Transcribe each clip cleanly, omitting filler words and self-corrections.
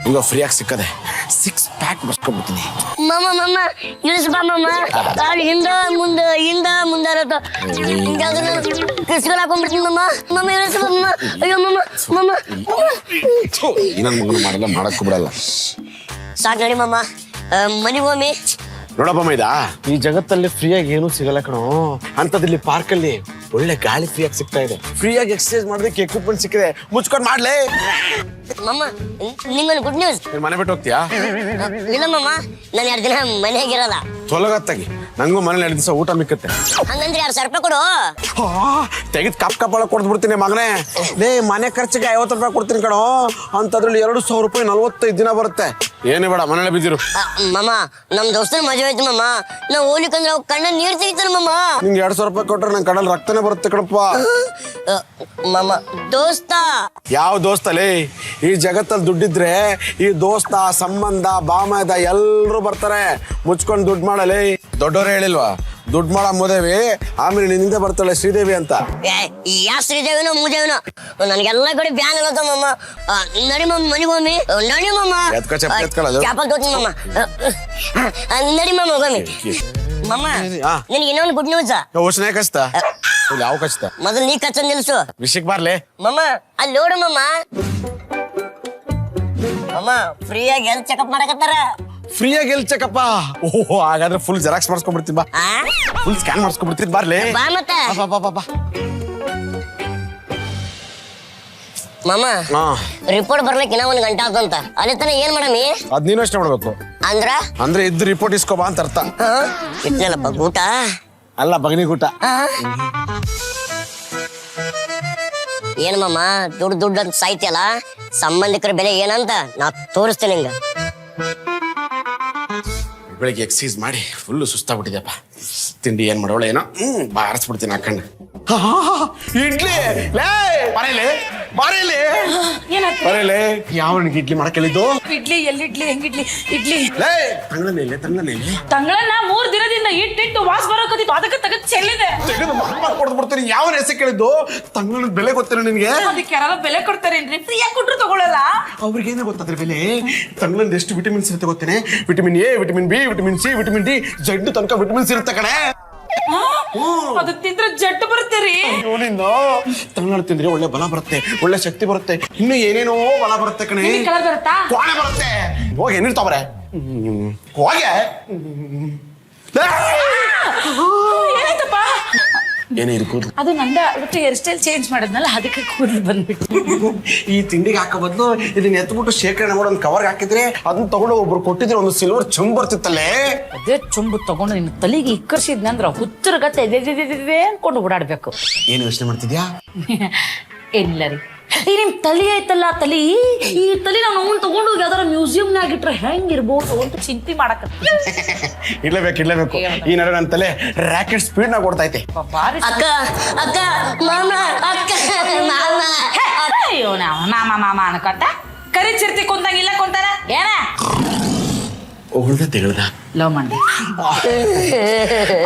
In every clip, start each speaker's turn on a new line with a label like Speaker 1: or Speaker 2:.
Speaker 1: ಈಗ ಫ್ರೀಯಾಗಿ ಸಿಕ್ಕದೆ 6 ಪ್ಯಾಕ್ ಬರ್ಸ್ಕೊಂಡ್ಬಿಡ್ತೀನಿ.
Speaker 2: ಮಮ್ಮ ಮಮ್ಮ ಇಳಿಸ್ ಬಾ ಮಮ್ಮ. ಕಾಲು ಹಿಂದ ಮುಂದ ಇರತ್ತ. ಕಿಸ್ಗಳು ಹಾಕೊಂಡ್ಬಿಡ್ತೀನಿ ಮಮ್ಮ. ಮಮ್ಮ ಇಳಿಸ್ ಬಾ ಮಮ್ಮ. ಅಯ್ಯೋ ಮಮ್ಮ ಮಮ್ಮ.
Speaker 1: ಇನ್ನೊಂದು ಮಗನ ಮಾಡಲ್ಲ, ಮಾಡಕ್ಕೂ ಬಿಡಲ್ಲ.
Speaker 2: ಸಾಕು ನಡಿ ಮಮ್ಮ, ಮನೆಗೆ ಹೋಮಿ.
Speaker 1: ನೋಡಪ್ಪ ಮೈದಾ, ಈ ಜಗತ್ತಲ್ಲಿ ಫ್ರೀಯಾಗಿ ಏನೂ ಸಿಗಲ್ಲ ಕಣೋ. ಅಂತದಿಲ್ಲಿ ಪಾರ್ಕಲ್ಲಿ ಒಳ್ಳೆ ಗಾಳಿ ಫ್ರೀಯಾಗಿ ಸಿಗ್ತಾ ಇದೆ. ಫ್ರೀಯಾಗಿ ಎಕ್ಸರ್ಸೈಸ್ ಮಾಡೋದಕ್ಕೆ ಎಕ್ವಿಪ್ಮೆಂಟ್ ಸಿಕ್ಕಿದೆ. ಮುಚ್ಕೊಂಡು ಮಾಡ್ಲೇ.
Speaker 2: ಮಮ್ಮ ನಿಂಗೊಂದು ಗುಡ್ ನ್ಯೂಸ್.
Speaker 1: ಮನೆ ಬಿಟ್ಟು ಹೋಗ್ತೀಯಾ?
Speaker 2: ಇಲ್ಲ ಮಮ್ಮ, ನಾನು 2 ದಿನ ಮನೆಯಾಗಿರಲ್ಲ.
Speaker 1: ತೊಲಗತ್ತಾಗಿ ನಂಗೂ ಮನೇಲಿ 2 ದಿವಸ ಊಟ ಮಿಕ್ಕತ್ತೆ.
Speaker 2: ಹಂಗಂದ್ರೆ 2,000 ರೂಪಾಯಿ ಕೊಡು.
Speaker 1: ತೆಗೆದು ಕಪ್ ಒಳಗೆ ಕೊಡ್ದು ಬಿಡ್ತೀನಿ ಮಗನೇ. ಲೇ, ಮನೆ ಖರ್ಚಿಗೆ 50 ರೂಪಾಯಿ ಕೊಡ್ತೀನಿ ಕಣೋ. ಅಂತದ್ರಲ್ಲಿ 2,000 ರೂಪಾಯಿ 45 ದಿನ ಬರುತ್ತೆ. ಏನೇ ಬೇಡ, ಮನೇಲೆ ಬಿದ್ದಿರು.
Speaker 2: ಮಮ್ಮ, ನಮ್ ದೋಸ್ತನ ಮದುವೆ ಆಯ್ತು ಮಮ್ಮ. ನಾವು ಹೋಗ್ಲಿಕ್ಕಂದ್ರೆ ಅವ್ ಕಣ್ಣ ನೀರ್ ತೆಗಿತಾನ ಮಮ್ಮ.
Speaker 1: ನಿಂಗೆ 2,000 ರೂಪಾಯಿ ಕೊಟ್ರೆ ನನ್ ಕಣ್ಣಲ್ಲಿ ರಕ್ತನೇ ಬರುತ್ತೆ ಕಣಪ್ಪ.
Speaker 2: ಮಮ್ಮ, ದೋಸ್ತ
Speaker 1: ಯಾವ ದೋಸ್ತಲೇ? ಈ ಜಗತ್ತಲ್ಲಿ ದುಡ್ಡಿದ್ರೆ ಈ ದೋಸ್ತ, ಸಂಬಂಧ, ಬಾಮದ ಎಲ್ರು ಬರ್ತಾರೆ. ಮುಚ್ಕೊಂಡು ದುಡ್ಡು ಮಾಡಲೇ. ದೊಡ್ಡವರೇ ಹೇಳಿಲ್ವಾ, ದುಡ್ಡು ಮಾಡೋ ಮುದೇವಿ ಆಮೇಲೆ ನಿನ್ನಿಂದ ಬರ್ತಾಳೆ ಶ್ರೀದೇವಿ ಅಂತ.
Speaker 2: ಯಾ ಶ್ರೀದೇವಿನೋ ಮೂದೇವಿನೋ ನನಗೆಲ್ಲ ಕಡೆ ಬ್ಯಾನ್ ಅಲ್ಲತ್ತ ಮಮ್ಮ. ನಡಿ ಮಮ್ಮ, ಮನೆಗೆ ಹೋಮಿ. ನಡಿ ಮಮ್ಮ, ಚಾಪಲ್ ತೋತೀನಿ ಮಮ್ಮ. ನಡಿ ಮಮ್ಮ, ಹೋಗಮಿ. ಮಮ್ಮ, ನಿನಗೆ ಇನ್ನೊಂದು ಗುಡ್ ನ್ಯೂಸ್.
Speaker 1: ಯೋಚನೆ ಕಷ್ಟ ಯಾವ ಕಷ್ಟ?
Speaker 2: ಮೊದಲು ನೀ ಕಚ್ಚ ನಿಲ್ಸು.
Speaker 1: ವಿಷಯಕ್ಕೆ ಬರ್ಲೆ
Speaker 2: ಮಮ್ಮ. ಅಲ್ಲಿ ನೋಡು ಮಮ್ಮ. ಮಮ್ಮ, ಫ್ರೀಯಾಗಿ ಹೆಲ್ತ್ ಚೆಕಪ್ ಮಾಡಕತ್ತಾರ.
Speaker 1: ಫ್ರೀಯಾಗಿ ಎಲ್ಲಿ ಚೆಕಪ್ಪ? ಓಹೋ, ಹಾಗಾದ್ರೆ ಫುಲ್ ಜೆರಾಕ್ಸ್ ಮಾಡಿಸ್ಕೊಂಡ್ಬಿಡ್ತೀನಿ ಬಾ. ಫುಲ್ ಸ್ಕ್ಯಾನ್ ಮಾಡಿಸ್ಕೊಂಡ್ಬಿಡ್ತೀನಿ ಬರ್ಲೆ.
Speaker 2: ಬಾ ಮತ್ತೆ. ಮಾಮ, ರಿಪೋರ್ಟ್ ಬರ್ಲಿಕ್ಕೆ ಇನ್ನ 1 ಗಂಟೆ ಆತಂತ. ಅಲ್ಲಿ ತನ ಏನ್ ಮಾಡಮಿ?
Speaker 1: ಅದ್ ನೀನು ಅಷ್ಟೇ ಮಾಡ್ಬೇಕು. ಅಂದ್ರೆ ಇದ್ದು ರಿಪೋರ್ಟ್ ಇಸ್ಕೋಬಾ ಅಂತ ಅರ್ಥ.
Speaker 2: ಇಟ್ನಲ್ಲಪ್ಪ ಊಟ
Speaker 1: ಅಲ್ಲ, ಬಗನಿಗೂಟ.
Speaker 2: ಏನ್ ಮಾಮ, ದುಡ್ಡು ಅಂತ ಸಾಯ್ತಿಯಲ್ಲ. ಸಂಬಂಧಿಕರ ಬೆಲೆ ಏನಂತ ನಾ ತೋರಿಸ್ತೇನೆ ನಿಂಗ.
Speaker 1: ಬೆಳಿಗ್ಗೆ ಎಕ್ಸಸೈಸ್ ಮಾಡಿ ಫುಲ್ ಸುಸ್ತಾಗ್ಬಿಟ್ಟಿದೆಪ್ಪ. ತಿಂಡಿ ಏನ್ ಮಾಡೋಳ ಏನೋ ಬಾರಿಸ್ಬಿಡ್ತೀನಿ ಹಾಕಂಡು. ಇಡ್ಲಿ ಬರೇಲೆ. ಯಾವ ಇಡ್ಲಿ ಮಾಡಕ್ ಹೇಳಿದ್ದು?
Speaker 3: ಇಡ್ಲಿ ಎಲ್ಲಿಡ್ಲಿ, ಹೆಂಗಿಡ್ಲಿ? ಇಡ್ಲಿ
Speaker 1: ತಂಗಳನೇಲೆ
Speaker 3: ತಂಗಳನ್ನ 3 ದಿನದಿಂದ ಇಟ್ಟಿಟ್ಟು ವಾಸ್ ಬರೋಕತ್ತಿತ್ತು. ಅದಕ್ಕೆ ತೆಗೆದು ಚೆಲ್ಲಿದೆ.
Speaker 1: ತೆಗೆದು ಕೊಡ್ದು ಬಿಡ್ತೀನಿ. ಯಾವ ಹೆಸರು ಕೇಳಿದ್ದು? ತಂಗಳದ ಬೆಲೆ ಗೊತ್ತಿಲ್ಲ ನಿನ್ಗೆ?
Speaker 3: ಅದಕ್ಕೆ ಯಾರು ಬೆಲೆ ಕೊಡ್ತಾರೇನ್ರಿ? ಫ್ರೀಯಾಗಿ ಕೊಟ್ರು ತಗೊಳ್ಳಲ್ಲ.
Speaker 1: ಅವ್ರಿಗೇನೆ ಗೊತ್ತಾದ್ರೆ ಬೆಲೆ. ತಂಗಳಂದ ಎಷ್ಟು ವಿಟಮಿನ್ಸ್ ಇರುತ್ತೆ ಗೊತ್ತೇನೆ? Vitamin A, vitamin B, vitamin C, vitamin D, Z ತನಕ ವಿಟಮಿನ್ಸ್ ಇರುತ್ತೆ ಕಣೆ.
Speaker 3: ಅದು ತಿಂದ್ರೆ ಜಡ್ಡು ಬರ್ತೀರಿ.
Speaker 1: ತಂಗಳ ತಿಂದ್ರೆ ಒಳ್ಳೆ ಬಲ ಬರುತ್ತೆ, ಒಳ್ಳೆ ಶಕ್ತಿ ಬರುತ್ತೆ, ಇನ್ನು ಏನೇನೋ ಬಲ ಬರುತ್ತೆ ಕಣೆ. ಕೋಣೆ ಬರುತ್ತೆ. ಹೋಗಿ ಏನಿರ್ತಾವ್ರೆ ಹೋಗೆ.
Speaker 3: ಏನಾಯ್ತಪ್ಪ?
Speaker 1: ಏನೇ ಇದು ಕೂದಲು?
Speaker 3: ಅದು ನಂದ ಇವತ್ತು ಹೇರ್ ಸ್ಟೈಲ್ ಚೇಂಜ್ ಮಾಡಿದ್ನಲ್ಲ, ಅದಕ್ಕೆ ಕೂದಲು ಬಂದ್ಬಿಟ್ಟು.
Speaker 1: ಈ ತಿಂಡಿಗೆ ಹಾಕೋ ಬದಲು ಇದನ್ನ ಎತ್ಬಿಟ್ಟು ಶೇಖರಣೆ ಮಾಡೋ ಒಂದು ಕವರ್ಗೆ ಹಾಕಿದ್ರೆ ಅದನ್ನ ತಗೊಂಡು ಒಬ್ರು ಕೊಟ್ಟಿದ್ರೆ ಒಂದು ಸಿಲ್ವರ್ ಚಂಬು ಬರ್ತಿತ್ತಲ್ಲೇ.
Speaker 3: ಅದೇ ಚುಂಬು ತಗೊಂಡು ನಿನ್ನ ತಲೆಗೆ ಇಕ್ಕರ್ಸಿದ್ನಂದ್ರ ಹುಚ್ಚರ ಗತ್ತೆ ಅನ್ಕೊಂಡು ಓಡಾಡ್ಬೇಕು.
Speaker 1: ಏನು ಯೋಚನೆ ಮಾಡ್ತಿದ್ಯಾ?
Speaker 3: ಏನಿಲ್ಲ ರೀ, ಈ ನಿಮ್ ತಲೆ ಐತಲ್ಲ, ಈ ತಲೆ ನಾವು ಅವ್ನು ತಗೊಂಡು ಹೋಗಿ ಯಾವ್ದಾರ ಮ್ಯೂಸಿಯಂನಾಗ ಇಟ್ರೆ ಹೆಂಗಿರ್ಬೋದು ಅಂತ ಚಿಂತೆ ಮಾಡಕತ್ತೀನಿ.
Speaker 1: ಇಡ್ಲೇಬೇಕು. ಈ ನಡೆ ನನ್ನ ತಲೆ ರಾಕೆಟ್ ಸ್ಪೀಡ್ ನಾಗ ಓಡ್ತೈತೆ.
Speaker 3: ಅಯ್ಯೋ, ಮಾಮ ಅನ್ಕೊತ ಕರಿ ಚಿರ್ತಿ ಕುಂತಾಗಿಲ್ಲ ಕುಂತಾರ ಏನ
Speaker 1: ತೆಗಳ್ದ
Speaker 3: ಲವ್ ಮಾಡಿ.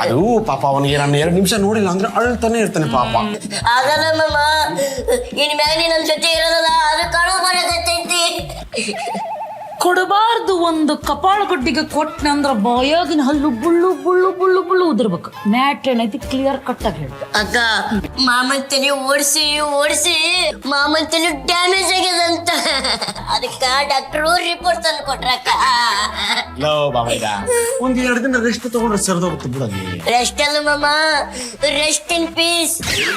Speaker 1: ಅದು ಪಾಪ ಅವನಿಗೆ ನಾನು 2 ನಿಮಿಷ ನೋಡಿಲ್ಲ ಅಂದ್ರೆ ಅಳ್ತಾನೆ ಇರ್ತಾನೆ ಪಾಪ.
Speaker 2: ಆಗಲ್ಲ ಮಮ್ಮ, ಇನ್ ಮ್ಯಾಲೆ ನನ್ ಜೊತೆ ಇರೋದಲ್ಲ, ಅದು ಕಳು ಬರತೈತಿ.
Speaker 3: ಕೊಡಬಾರ್ದು. ಒಂದು ಕಪಾಳ ಗಡ್ಡಿಗೆ ಕೊಟ್ಟನಂದ್ರ ಬಾಯಾಗಿನ ಹಲ್ಲು ಬುಳ್ಳು ಬುಳ್ಳು ಬುಳ್ಳು ಬುಳ್ಳು ಉದಿರ್ಬೇಕು. ಮ್ಯಾಟ್ ಏನೈತಿ ಕ್ಲಿಯರ್ ಕಟ್ ಆಗಿ ಹೇಳ್ತ.
Speaker 2: ಅಕ್ಕ, ಮಾಮನ್ ತಲೆ ಓಡಿಸಿ ಮಾಮನ್ ತಲೆ ಡ್ಯಾಮೇಜ್ ಆಗ್ಯದಂತ. ಅದಕ್ಕ ಡಾಕ್ಟ್ರು ರಿಪೋರ್ಟ್ ತಂದು ಕೊಟ್ರಕ್ಕ.
Speaker 1: ಒಂದ್ 2 ದಿನ ರೆಸ್ಟ್ ತಗೊಂಡ್ರೆ ಸರಿದೋಗುತ್ತೆ ಬಿಡೋದು.
Speaker 2: ರೆಸ್ಟ್ ಅಲ್ಲ ಮಾಮ, ರೆಸ್ಟ್ ಇನ್ ಪೀಸ್.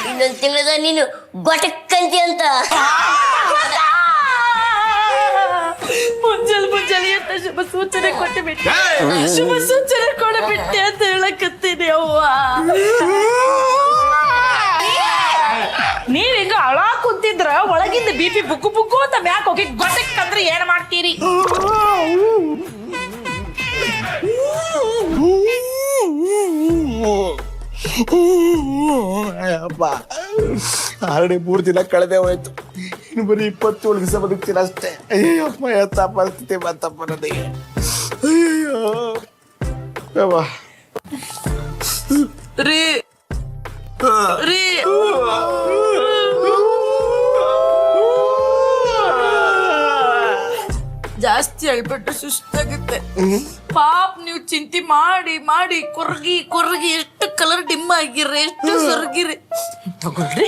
Speaker 2: ಇನ್ನೊಂದ್ ತಿಂಗಳದ ನೀನು ಗೊಟಕ್ಕಂತಿ ಅಂತ.
Speaker 3: ಮುಂಜಾನೆ ಅಂತ ಶುಭ ಸೂಚನೆ ಕೊಟ್ಟುಬಿಟ್ಟೆ ಅಂತ ಹೇಳಕತ್ತೀನಿ ಅವ್ವ. ನೀವ್ ಹಿಂಗ ಅಳ ಕುಂತಿದ್ರ ಒಳಗಿಂದ BP ಬುಕ್ಕು ಅಂತ ಮ್ಯಾಕ್ ಹೋಗಿ ಗೊತ್ತಕ್ಕಂದ್ರೆ ಏನ್ ಮಾಡ್ತೀರಿ?
Speaker 1: ಆಲ್ರೆಡಿ 3 ದಿನ ಕಳೆದೇ ಹೋಯ್ತು. ಇನ್ನು ಬರೀ 27 ದಿವಸ ಬದುಕ್ತೀನಿ ಅಷ್ಟೇ. ಅಯ್ಯಪ್ಪ, ಎಂತ ಪರಿಸ್ಥಿತಿ ಬಂತಪ್ಪ ನನಗೆ. ಅಯ್ಯೋ
Speaker 3: ರೀ ಜಾಸ್ತಿ ಹೇಳ್ಬಿಟ್ಟು ಸುಸ್ತಾಗುತ್ತೆ. ಪಾಪ್ ನೀವು ಚಿಂತೆ ಮಾಡಿ ಮಾಡಿ ಕೊರ್ಗಿ ಕೊರ್ಗಿ ಎಷ್ಟು ಕಲರ್ ಡಿಮ್ ಆಗಿರ್ರಿ, ಎಷ್ಟು ಸೊರ್ಗಿರಿ. ತಗೊಳ್ರಿ,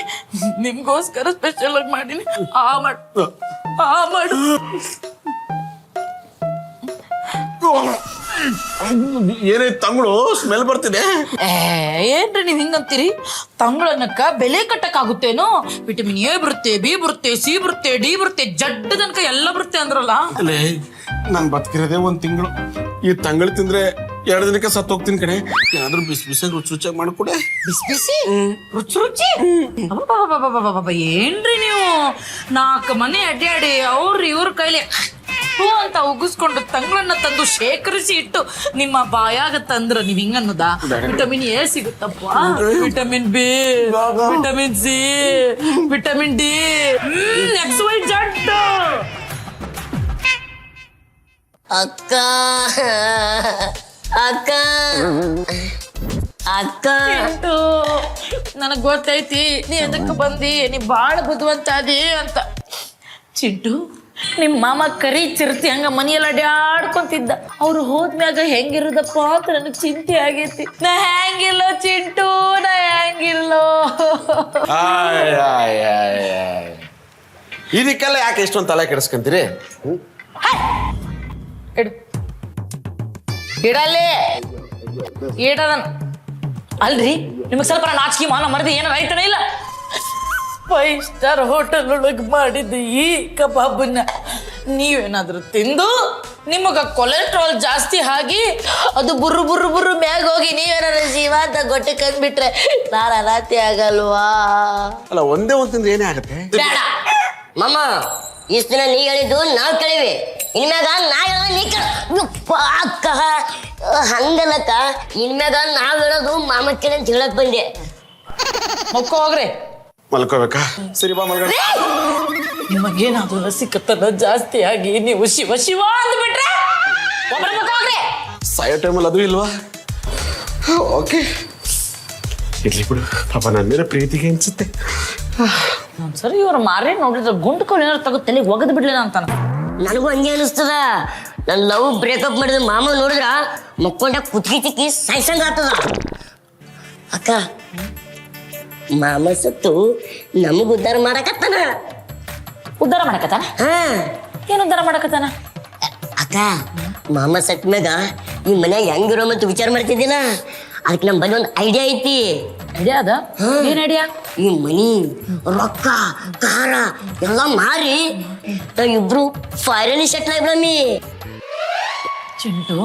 Speaker 3: ನಿಮ್ಗೋಸ್ಕರ ಸ್ಪೆಷಲ್ ಆಗಿ ಮಾಡೀನಿ. ಆ ಮಾಡು.
Speaker 1: ಏನಾಯ್ತು ತಂಗಳು ಸ್ಮೆಲ್ ಬರ್ತಿದೆ?
Speaker 3: ಏನ್ರಿ ನೀವ್ ಹಿಂಗಂತೀರಿ? ತಂಗಳನ್ನಕ್ಕ ಬೆಲೆ ಕಟ್ಟಕ್ಕಾಗುತ್ತೇನೋ? ವಿಟಮಿನ್ ಎ ಬರುತ್ತೆ, ಬಿ ಬರುತ್ತೆ, ಸಿ ಬರುತ್ತೆ, ಡಿ ಬರುತ್ತೆ, ಜಡ್ಡ ತನಕ ಎಲ್ಲ ಬರುತ್ತೆ ಅಂದ್ರಲ್ಲ.
Speaker 1: ಅಲ್ಲೇ ನಾನು ಬದುಕಿರೋದೇ 1 ತಿಂಗಳು. ಈ ತಂಗಳು ತಿಂದ್ರೆ 2 ದಿನಕ್ಕೆ ಸತ್ತು ಹೋಗ್ತೀನಿ ಕಣೆ. ಏನಾದ್ರೂ ಬಿಸಿ ಬಿಸಿಯಾಗಿ ರುಚಿಯಾಗಿ ಮಾಡ್ಕೊಡೆ.
Speaker 3: ಬಿಸಿ ಬಿಸಿ ರುಚಿ ಅಬ್ಬಬ್ಬಬ್ಬಬ್ಬಬ್ಬಬ್ಬ, ಏನ್ರಿ ನೀವು 4 ಮನೆ ಅಡ್ಡಾಡಿ ಇವ್ರ ಕೈಲಿ ಹೂ ಅಂತ ಉಗಿಸ್ಕೊಂಡು ತಂಗಳನ್ನ ತಂದು ಶೇಖರಿಸಿ ಇಟ್ಟು ನಿಮ್ಮ ಬಾಯಾಗ ತಂದ್ರ ನೀವ್ ಹಿಂಗನ್ನೋದ? ವಿಟಮಿನ್ ಎ ಸಿಗುತ್ತಪ್ಪ, vitamin B, vitamin C, vitamin D, XY Z.
Speaker 2: ಅಕ್ಕ ಅಕ್ಕ ಅಕ್ಕ
Speaker 3: ನನಗ್ ಗೊತ್ತೈತಿ ನೀ ಎದಕ್ಕೆ ಬಂದಿ, ನೀ ಬಾಳ ಬುದ್ಧಿವಂತ ಅದಿ ಅಂತ. ಚಿಂಟು, ನಿಮ್ಮ ಮಾಮ ಕರಿ ಚಿರ್ತಿ ಹಂಗ ಮನೆಯೆಲ್ಲ ಅಡ್ಯಾಡ್ಕೊಂತಿದ್ದ. ಅವ್ರು ಹೋದ್ಮ್ಯಾಗ ಹೆಂಗಿರುದಪ್ಪ ಅಂತ ನನಗ್ ಚಿಂತೆ ಆಗೈತಿ. ನಾ ಹೆಂಗಿಲ್ಲೋ ಚಿಂಟು, ನಾ ಹೆಂಗಿಲ್ಲೋ.
Speaker 1: ಇದಕ್ಕೆಲ್ಲ ಯಾಕೆ ಎಷ್ಟೊಂದು ತಲೆ ಕೆಡಿಸ್ಕೊಂತೀರಿ?
Speaker 3: ಇಡಲ್ಲೇ ಇಡದನ್ ಅಲ್ರಿ, ನಿಮಗ್ ಸ್ವಲ್ಪ ನಾಚಿಕೆ ಮಾನ ಮರದಿ ಏನಾರ ಆಯ್ತಾನ ಇಲ್ಲ? 5 ಸ್ಟಾರ್ ಹೋಟೆಲ್ ಒಳಗೆ ಮಾಡಿದ್ದು ಈ ಕಬಾಬನ್ನ ನೀವೇನಾದ್ರೂ ತಿಂದು ನಿಮಗ ಕೊಲೆಸ್ಟ್ರಾಲ್ ಜಾಸ್ತಿ ಆಗಿ ಅದು ಬುರ್ರು ಮ್ಯಾಗ ಹೋಗಿ ನೀವೇನಾರ ಜೀವ ಅಂತ ಗೊಟ್ಟೆ ಕಂಡ್ಬಿಟ್ರೆ ನಾನು ಅನಾಥೆ ಆಗಲ್ವಾ?
Speaker 1: ಅಲ್ಲ, ಒಂದೇ ಒಂದು ತಿಂದ್ರೆ ಏನೇ ಆಗುತ್ತೆ?
Speaker 2: ಬೇಡ ಮಾಮ, ಇಷ್ಟ ದಿನ ನೀ ಹೇಳಿದ್ದು ನಾವ್ ಕೇಳಿವಿ, ಇನ್ಮ್ಯಾಗ ನಾ ಹೇಳೋದು ನೀ ಅಕ್ಕ ಹಂಗಲ್ಲಕ್ಕ. ಇನ್ಮ್ಯಾಗ ನಾವ್ ಹೇಳೋದು ಮಾಮ ಕೇಳಿ ಅಂತ ಹೇಳಕ್ ಬಂದೆ.
Speaker 3: ಮಕ್ಕೋ ಹೋಗ್ರಿ.
Speaker 1: ಮಲ್ಕೋಬೇಕಾ? ಸರಿ ಬಾ ಮಲ್ಗ.
Speaker 3: ನಿಮಗೇನಾದ್ರೂ ರಸಿಕತನ ಜಾಸ್ತಿ ಆಗಿ ನೀವು ಶಿವ ಶಿವ ಅಂದ್ಬಿಟ್ರೆ ಹೋಗ್ರಿ.
Speaker 1: ಸಾಯೋ ಟೈಮಲ್ಲಿ ಅದು ಇಲ್ವಾ? ಓಕೆ, ಇರ್ಲಿ ಬಿಡು. ಪಾಪ ನನ್ನ ಮೇಲೆ ಪ್ರೀತಿಗೆ ಅನ್ಸುತ್ತೆ.
Speaker 3: ಒಂದ್ಸರಿ ಇವ್ರ ಮಾರೇ ನೋಡಿದ್ರೆ ಗುಂಡ್ಕೊಂಡು ಏನಾರು ತಗೋ ತಲೆಗೆ ಒಗದ್ ಬಿಡ್ಲಿಲ್ಲ ಅಂತಾನ.
Speaker 2: ನನಗೂ ಹಂಗೆ ಅನಿಸ್ತದ. ನನ್ ಲವ್ ಬ್ರೇಕಪ್ ಮಾಡಿದ ಮಾಮ ನೋಡಿದ್ರ ಮಕ್ಕೊಂಡ ಕುತ್ಕಿ ತಿಕ್ಕಿ ಸಾಯ್ಸಂಗ ಆಗ್ತದ. ಅಕ್ಕ, ಮಾಮ ಸತ್ತು ನಮಗ್ ಉದ್ಧಾರ ಮಾಡಕತ್ತಾನ.
Speaker 3: ಉದ್ಧಾರ ಮಾಡಕತ್ತಾನ? ಏನ್ ಉದ್ಧಾರ ಮಾಡಕತ್ತಾನ?
Speaker 2: ಅಕ್ಕ, ಮಾಮ ಸತ್ ಮ್ಯಾಗ ಈ ಮನ್ಯಾಗ ಹೆಂಗಿರೋ ಮತ್ತು ವಿಚಾರ ಮಾಡ್ತಿದ್ದಿಲ್ಲ. ಅದಕ್ಕೆ ನಮ್ ಬಲ್ಲಿ ಒಂದು ಐಡಿಯಾ ಐತಿ.
Speaker 3: ಐಡಿಯಾ ಅದ? ಏನ್ ಐಡಿಯಾ?
Speaker 2: ಈ ಮನಿ ರೊಕ್ಕ ಕಾರ ಎಲ್ಲ ಮಾರಿ ನಾವ್ ಇಬ್ರು ಫಾರಿನ್ ಸೆಟ್ಲ್ ಆಗ್ಬಮ್ಮಿ.
Speaker 3: ಚಿಂಟು,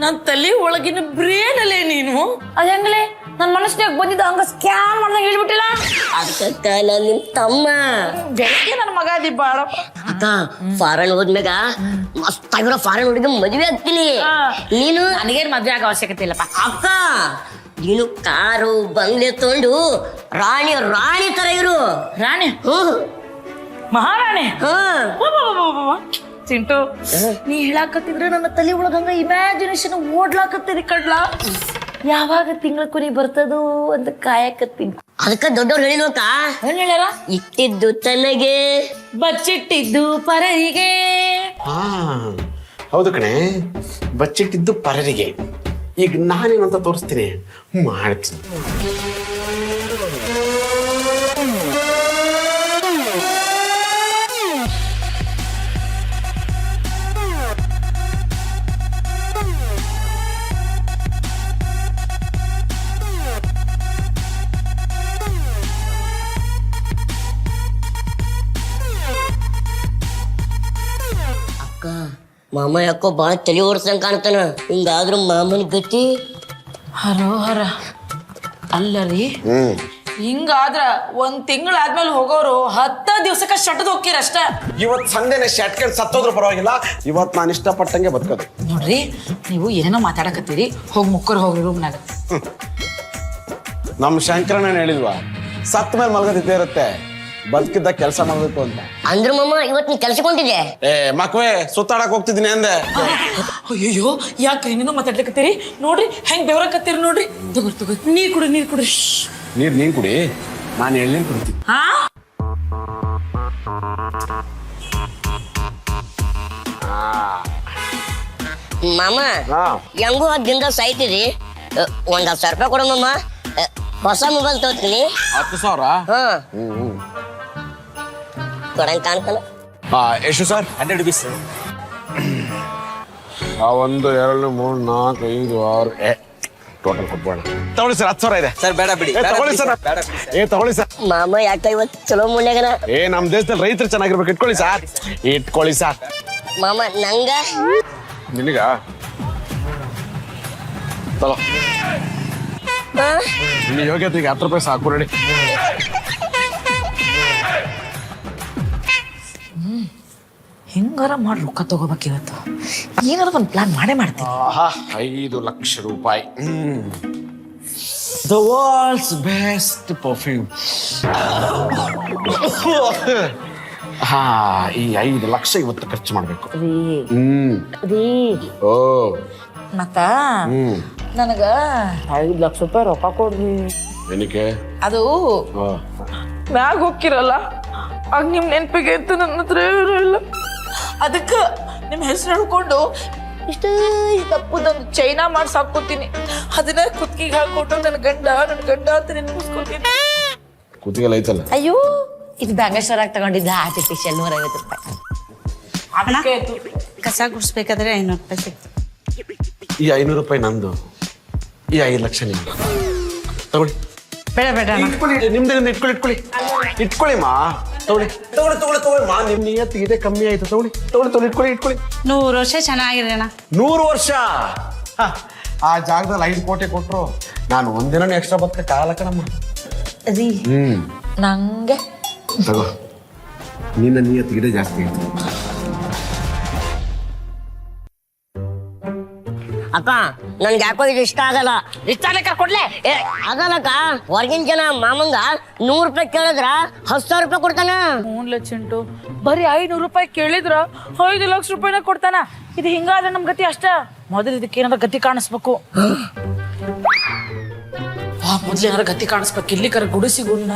Speaker 3: ನನ್ ತಲೆ ಒಳಗಿನ ಬ್ರೇನ್ ಅಲ್ಲೇ ನೀನು. ಅದ ಹೆಂಗಲೇ ನನ್ ಮನಸ್ಸಿನಾಗ ಬಂದಿದ್ದ ಹಂಗ ಸ್ಕ್ಯಾನ್ ಮಾಡ್ದಂಗ ಹೇಳ್ಬಿಟ್ಟಿಲ್ಲ.
Speaker 2: ಅದಕ್ಕ ನಾನ್ ನಿಮ್ ತಮ್ಮ
Speaker 3: ಬೆಳಗ್ಗೆ ನನ್ನ ಮಗ ಅದಿ ಬಾಳ.
Speaker 2: ಅಕ್ಕ, ಫಾರಿನ್ ಹೋದ್ಮ್ಯಾಗ ಮಸ್ತ್ ಆಗಿರೋ ಫಾರಿನ್ ಹುಡುಗ ಮದ್ವೆ ಆಗ್ತೀನಿ. ನೀನು
Speaker 3: ನನಗೇನ್ ಮದ್ವೆ ಆಗೋ ಅವಶ್ಯಕತೆ ಇಲ್ಲಪ್ಪ.
Speaker 2: ಅಕ್ಕ, ನೀನು ಕಾರು ಬಂಗ್ಲೆ ತೊಂಡು ರಾಣಿ ರಾಣಿ ತರ ಇರು.
Speaker 3: ರಾಣಿ? ಮಹಾರಾಣಿ? ಚಿಂಟು, ನೀ ಹೇಳಾಕತ್ತಿದ್ರೆ ನನ್ನ ತಲೆ ಒಳಗಂಗ ಇಮ್ಯಾಜಿನೇಷನ್ ಓಡ್ಲಾಕತ್ತೀನಿ ಕಡ್ಲಾ. ಯಾವಾಗ ತಿಂಗಳ ಕೊನೆ ಬರ್ತದೋ ಅಂತ ಕಾಯಕತ್ತೀನಿ.
Speaker 2: ಅದಕ್ಕ ದೊಡ್ಡವ್ರು ಹೇಳಿಲ್ವಕ್ಕ?
Speaker 3: ಏನ್ ಹೇಳ್ಯಾರ?
Speaker 2: ಇಟ್ಟಿದ್ದು ತನಗೆ
Speaker 3: ಬಚ್ಚಿಟ್ಟಿದ್ದು ಪರರಿಗೆ.
Speaker 1: ಹೌದು ಕಣೆ, ಬಚ್ಚಿಟ್ಟಿದ್ದು ಪರರಿಗೆ. ಈಗ ನಾನೇನಂತ ತೋರಿಸ್ತೀನಿ, ಮಾಡ್ತೀನಿ.
Speaker 2: ಮಾಮ ಯಾಕೋ ಬಾಳ ತಲೆ ಓಡಿಸಂಗ್ ಕಾಣ್ತಾನ. ಹಿಂಗಾದ್ರೂ ಮಾಮನ ಗತಿ
Speaker 3: ಹರ ಅಲ್ಲರಿ. ಹಿಂಗಾದ್ರ 1 ತಿಂಗಳಾದ್ಮೇಲೆ ಹೋಗೋರು 10 ದಿವ್ಸಕ್ಕೆ ಶಟದ್ ಹೋಗ್ತೀರ ಅಷ್ಟ.
Speaker 1: ಇವತ್ತು ಸಂಡೆನೆ ಶಟ್ಕೊಂಡು ಸತ್ತೋದ್ರು ಪರವಾಗಿಲ್ಲ, ಇವತ್ತು ನಾನು ಇಷ್ಟಪಟ್ಟಂಗೆ ಬದುಕೋದು.
Speaker 3: ನೋಡ್ರಿ, ನೀವು ಏನೇನೋ ಮಾತಾಡಕತ್ತೀರಿ. ಹೋಗಿ ಮುಕ್ಕರ್ ಹೋಗ್ರಿ ರೂಮ್ನಾಗ.
Speaker 1: ನಮ್ ಶಂಕರಣ್ಣ ಹೇಳಿಲ್ವಾ, ಸತ್ತ ಮೇಲೆ ಮಲ್ಗದಿದ್ದೇ ಇರುತ್ತೆ, ಬದುಕಿದ್ದ ಕೆಲಸ ಮಾಡ್ಬೇಕು ಅಂತ.
Speaker 2: ಅಂದ್ರ ಮಾಮ ಇವತ್ ನೀ ಕೆಲ್ಸಕೊಂಡಿದ್ದೆ?
Speaker 1: ಮಕ್ವೇ ಸುತ್ತಾಡಕ್ ಹೋಗ್ತಿದ್ದೀನಿ ಅಂದೆ.
Speaker 3: ಅಯ್ಯೋ, ಯಾಕ್ರಿ ನೀನು ಮಾತಾಡ್ಲಿಕತ್ತೀರಿ? ನೋಡ್ರಿ ಹೆಂಗ್ ಬೆವರಕತ್ತೀರಿ ನೋಡ್ರಿ. ತಗೋರಿ ನೀರ್ ಕುಡ್ರಿ.
Speaker 1: ನೀನ್ ಕುಡಿ, ನಾನು ಎಳ್ನೀರ್ ಕುಡಿತೀನಿ.
Speaker 2: ಮಾಮ
Speaker 1: ಹಾ
Speaker 2: ಹೆಂಗೂ ಹದ್ದಿಂದ ಸಾಯ್ತಿದಿ ಒಂದ್ 10,000 ರೂಪಾಯಿ ಕೊಡು ಮಾಮ. ಹೊಸ ಮೊಬೈಲ್ ತಗೋತೀನಿ.
Speaker 1: 10,000.
Speaker 2: ಹಾ ಕೊಡಂತ ಅನ್ಕಲ್ಲ.
Speaker 1: ಎಷ್ಟು ಸರ್?
Speaker 4: 100 rupees.
Speaker 1: 1 2 3 4 5 6 ಟೋಟಲ್ ಕೊಟ್ಬೇಡ. ತಗೊಳ್ಳಿ ಸರ್, 10,000 ಇದೆ
Speaker 4: ಸರ್ ಬೇಡ ಬಿಡಿ.
Speaker 1: ತಗೊಳ್ಳಿ ಸರ್. ತಗೊಳ್ಳಿ ಸರ್.
Speaker 2: ಮಾಮ ಯಾಕ ಇವತ್ತು ಚಲೋ ಮುಳ್ಳ್ಯಾಗನ.
Speaker 1: ನಮ್ ದೇಶದಲ್ಲಿ ರೈತರು ಚೆನ್ನಾಗಿರ್ಬೇಕು. ಇಟ್ಕೊಳ್ಳಿ ಸರ್, ಇಟ್ಕೊಳ್ಳಿ ಸರ್.
Speaker 2: ಮಾಮ ನಂಗ
Speaker 1: ನಿನಗ ತಗೋ. ನಿನ್ನ ಯೋಗ್ಯತೆಗೆ 10 ರೂಪಾಯಿ ಸಾಕು ರೆಡಿ.
Speaker 3: ಹೆಂಗಾರ ಮಾಡಿ ರೊಕ್ಕ ತಗೋಬೇಕು ಇವತ್ತು. ಏನಾರ ಒಂದು ಪ್ಲಾನ್ ಮಾಡೇ ಮಾಡ್ತೀನಿ.
Speaker 1: 5 ಲಕ್ಷ ರೂಪಾಯಿ. The world's best perfume. ಈ 5 ಲಕ್ಷ ಇವತ್ತು ಖರ್ಚು ಮಾಡ್ಬೇಕು. ಓ
Speaker 3: ಮತ್ತ ನನಗ 5 ಲಕ್ಷ ರೂಪಾಯಿ ರೊಕ್ಕ ಕೊಡ್ರಿ.
Speaker 1: ಏನಕ್ಕೆ?
Speaker 3: ಅದು ಮ್ಯಾಗ ಹೋಗಿರಲ್ಲ, ಆಗ ನಿಮ್ ನೆನಪಿಗೆ ಇತ್ತು, ನನ್ನ ಹತ್ರ ಇಲ್ಲ. ಅದಕ್ಕೆ ನಿಮ್ ಹೆಸರು ಹೇಳ್ಕೊಂಡು ಇಷ್ಟ ತಪ್ಪುದೊಂದು ಚೈನಾ ಮಾಡಿ ಸಾಕೋತೀನಿ. ಅದನ್ನ ಕುತ್ತಿಗೆ ಹಾಕೊಂಡು ನನ್ನ ಗಂಡ ಅಂತ ನೆನ್ಪಿಸ್ಕೊತೀನಿ.
Speaker 1: ಕೂತಿಗೆಲ್ಲ ಐತಲ್ಲ.
Speaker 3: ಅಯ್ಯೋ, ಇದು ಬ್ಯಾಂಗೇಶ್ವರಾಗ ತಗೊಂಡಿದ್ದ ಆರ್ಟಿಫಿಷಿಯಲ್ 150 ರೂಪಾಯಿ. ಅದಕ್ಕೆ
Speaker 5: ಕಸ ಗುಡಿಸ್ಬೇಕಾದ್ರೆ 500 ರೂಪಾಯಿ ಸಿಕ್ತು.
Speaker 1: ಈ 500 ರೂಪಾಯಿ ನಂದು, ಈ 5 ಲಕ್ಷ ನಿಮ್ದು. ತಗೊಳ್ಳಿ.
Speaker 5: ಬೇಡ ಬೇಡ ಅಣ್ಣ.
Speaker 1: ಇಟ್ಕೊಳ್ಳಿ, ನಿಮ್ದೇ. ಇಟ್ಕೊಳ್ಳಿ ಮಾ. ತಗೊಳ್ಳಿ ಮಾ. ನಿಮ್ ನಿಯತ್ತು ಇದೆ ಕಮ್ಮಿ ಆಯ್ತು. ತಗೊಳ್ಳಿ. ಇಟ್ಕೊಳ್ಳಿ.
Speaker 5: 100 ವರ್ಷ ಚೆನ್ನಾಗಿದೆ ಅಣ್ಣ.
Speaker 1: 100 ವರ್ಷ. ಆ ಜಾಗದಲ್ಲಿ 5 ಕೋಟಿ ಕೊಟ್ರು ನಾನು ಒಂದಿನ ಎಕ್ಸ್ಟ್ರಾ ಬದುಕಕ್ಕೆ ಆಗಲ್ಲ ಕಣಮ್ಮ.
Speaker 3: ರೀ ನಂಗೆ
Speaker 1: ತಗೋ, ನಿನ್ನ ನಿಯತ್ತು ಗಿಡ ಜಾಸ್ತಿ ಆಯ್ತು.
Speaker 2: ಅಕ್ಕ ನನ್ಗೆ ಯಾಕೋ ಇದು ಇಷ್ಟ ಆಗಲ್ಲ.
Speaker 3: ಇಷ್ಟ ಲೆಕ್ಕ ಕೊಡ್ಲೆ.
Speaker 2: ಆಗಲ್ಲಕ್ಕ. ಹೊರಗಿನ ಜನ ಮಾಮಂಗ 100 ರೂಪಾಯಿ ಕೇಳಿದ್ರ 10,000 ರೂಪಾಯಿ ಕೊಡ್ತಾನ.
Speaker 3: ಮೂನ್ಲ ಚಿಂಟು, ಬರೀ 500 ರೂಪಾಯಿ ಕೇಳಿದ್ರ 5 ಲಕ್ಷ ರೂಪಾಯಿನ ಕೊಡ್ತಾನ. ಇದು ಹಿಂಗಾದ್ರೆ ನಮ್ ಗತಿ ಅಷ್ಟ. ಮೊದಲು ಇದಕ್ಕೆ ಏನಾರ ಗತಿ ಕಾಣಿಸ್ಬೇಕು. ಮೊದ್ಲು ಏನಾರ ಗತಿ ಕಾಣಿಸ್ಬೇಕು. ಇಲ್ಲಿ ಕರ ಗುಡಿಸಿ ಗುಂಡ.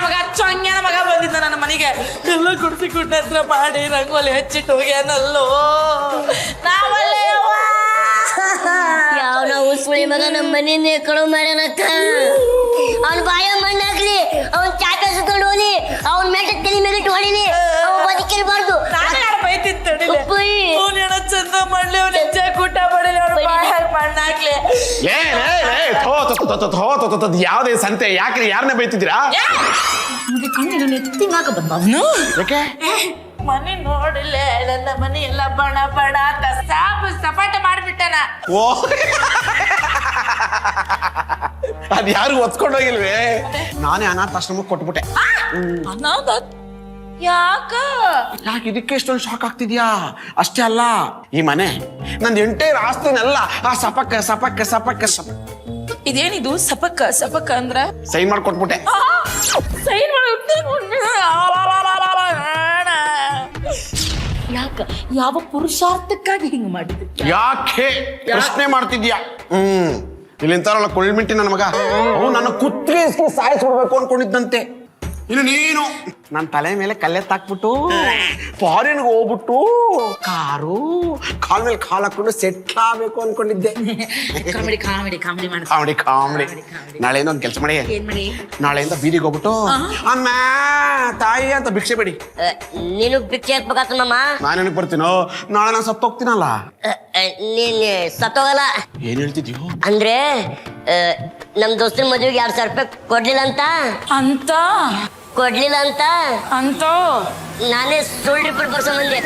Speaker 3: ಮಗ ಚೊಂಗ್ಯನ ಮಗ ಬಂದಿದ್ದ ನನ್ನ ಮನೆಗೆ. ಎಲ್ಲ ಗುಡಿಸಿ ಗುಂಡ ಹತ್ರ ಮಾಡಿ ರಂಗೋಲಿ ಹಚ್ಚಿಟ್ಟು ಹೋಗ್ಯಾನಲ್ಲೋ. ನಾವಲ್ಲೇ
Speaker 2: ಯಾವ ಉಸ್ಮಳಿ ಮಗ ನಮ್ಮ ಮನೆಯಿಂದ ಕಳು ಮಾಡ್ಯಾನಕ್ಕ. ಅವ್ನ ಬಾಯ ಮಣ್ಣಾಕ್ಲಿ, ಅವ್ನ ಚಾಪೆ ಸುತ್ಕೊಂಡು ಹೋಗಿ, ಅವ್ನ ಮೆಟ್ಟ ತಲೆ ಮೇಲೆ ಇಟ್ಟು ಹೊಡಿಲಿ. ಅವ್ನು ಬದುಕಿರ್ಬಾರ್ದು.
Speaker 3: ಚಂದ ಮಾಡ್ಲಿ, ಅವ್ನ ಹೆಜ್ಜೆ ಕೂಟ ಮಾಡಲಿ, ಅವ್ನ ಬಾಯಾಗ ಮಣ್ಣಾಕ್ಲಿ.
Speaker 1: ಯಾವ್ದೇ ಸಂತೆ ಯಾಕ್ರಿ? ಯಾರನ್ನ ಬೈತಿದ್ದೀರಾ?
Speaker 3: ನಮಗೆ ಕಣ್ಣಿನ ನೆತ್ತಿ ಮ್ಯಾಗ ಬಂದ ಅವನು.
Speaker 1: ಯಾಕೆ?
Speaker 3: ಮನೆ ನೋಡಿಲ್ಲ, ನನ್ನ ಮನೆ ಎಲ್ಲ ಬಣ ಅಂತ ಸಾಪು ಸಪಾಟ ಮಾಡ್ಬಿಟ್ಟನ.
Speaker 1: ಓ, ಅದ್ ಯಾರು ಒತ್ಕೊಂಡು ಹೋಗಿಲ್ವೇ? ನಾನೇ ಅನಾಥಾಶ್ರಮಕ್ಕೆ ಕೊಟ್ಬಿಟ್ಟೆ.
Speaker 3: ಅನಾಥ? ಯಾಕ?
Speaker 1: ಯಾಕೆ ಇದಕ್ಕೆ ಎಷ್ಟೊಂದು ಶಾಕ್ ಆಗ್ತಿದ್ಯಾ? ಅಷ್ಟೇ ಅಲ್ಲ, ಈ ಮನೆ ನಂದು ಎಂಟೈರ್ ಆಸ್ತಿನೆಲ್ಲ ಆ ಸಪಕ್ಕ
Speaker 3: ಇದೇನಿದು ಸಪಕ್ಕ ಅಂದ್ರ?
Speaker 1: ಸೈನ್ ಮಾಡಿ ಕೊಟ್ಬಿಟ್ಟೆ.
Speaker 3: ಸೈನ್ ಯಾಕ? ಯಾವ ಪುರುಷಾರ್ಥಕ್ಕಾಗಿ ಹಿಂಗ್ ಮಾಡಿದ್ರಿ?
Speaker 1: ಯಾಕೆ ಪ್ರಶ್ನೆ ಮಾಡ್ತಿದ್ಯಾ? ಇಲ್ಲಿಂತಾರಲ್ಲ ಕೊಳ್ಮಿಂಟಿ ನನ್ನ ಮಗ, ಅವ್ನು ನನ್ನ ಕುತ್ತಿಗೆ ಸಾಯಿಸ್ಬಿಡ್ಬೇಕು ಅನ್ಕೊಂಡಿದ್ದಂತೆ. ಇನ್ನು ನೀನು ನನ್ನ ತಲೆ ಮೇಲೆ ಕಲ್ಲೆತ್ತಾಕ್ಬಿಟ್ಟು ಫಾರಿನ್ಗೆ ಹೋಗ್ಬಿಟ್ಟು ಕಾರು ಕಾಲ್ ಮೇಲೆ ಕಾಲ್ ಹಾಕೊಂಡು ಸೆಟ್ಲ್ ಆಗ್ಬೇಕು ಅನ್ಕೊಂಡಿದ್ದೆ. ಕಾಮಿಡಿ. ನಾಳೆಯಿಂದ ಒಂದು ಕೆಲಸ ಮಾಡಿ, ನಾಳೆಯಿಂದ ಬೀದಿಗೆ ಹೋಗ್ಬಿಟ್ಟು ಅಮ್ಮ ತಾಯಿ ಅಂತ ಭಿಕ್ಷೆ ಬೇಡಿ.
Speaker 2: ನೀನು ಭಿಕ್ಷೆ ಹಾಕ್ಬೇಕಾತ ಮಾಮ.
Speaker 1: ನಾನೇನಕ್ಕೆ ಬರ್ತೀನೋ? ನಾಳೆ ನಾನು ಸತ್ತೋಗ್ತೀನಲ್ಲ.
Speaker 2: ನೀನ್ ಸತ್ತೋಗಲ್ಲ.
Speaker 1: ಏನ್ ಹೇಳ್ತಿದ್ಯೋ?
Speaker 2: ಅಂದ್ರೆ ನಮ್ ದೋಸ್ತನ ಮದುವೆಗೆ 2,000 ರೂಪಾಯಿ ಕೊಡ್ಲಿಲ್ಲ ಅಂತ
Speaker 3: ಅಂತ
Speaker 2: ನಾನೇ ಸುಳ್ಳು ರಿಪೋರ್ಟ್ ಬರ್ಸೋ ಬಂದೆ.